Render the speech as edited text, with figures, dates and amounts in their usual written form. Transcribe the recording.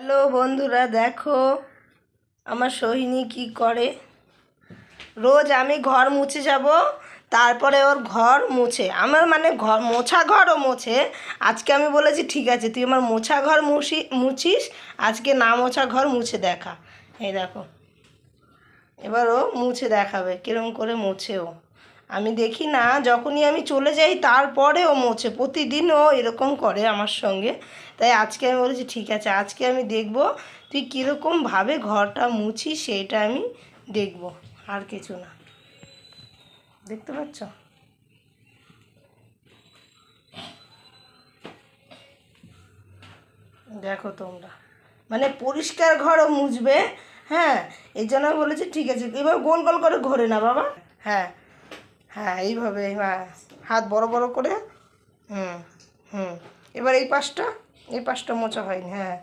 Hello বন্ধুরা, দেখো আমার সোহিনী কি করে। রোজ আমি ঘর মুছে যাব, তারপরে ওর ঘর মুছে আমার মানে ঘর মোছা ঘরও মোছে। আজকে আমি বলেছি ঠিক আছে তুই আমার মোছা ঘর মুছিস, আজকে না মোছা ঘর মুছে দেখা। এই দেখো, এবার ও মুছে দেখাবে কিরম করে মোছে ও। আমি দেখি না, যখনই আমি চলে যাই তারপরে ও মোছে, প্রতিদিন ও এরকম করে আমার সঙ্গে। তাই আজকে আমি বলেছি ঠিক আছে আজকে আমি দেখব তুই কীরকমভাবে ঘরটা মুছিস, সেইটা আমি দেখব, আর কিছু না। দেখতে পাচ্ছ? দেখো তোমরা, মানে পরিষ্কার ঘরও মুছবে। হ্যাঁ, এই জন্য আমি বলেছি ঠিক আছে এবার গোল গোল করে ঘোরে না বাবা। হ্যাঁ হ্যাঁ, এইভাবে, হ্যাঁ, হাত বড় বড় করে। হুম হুম, এবার এই পাশটা মোছা হয়নি। হ্যাঁ,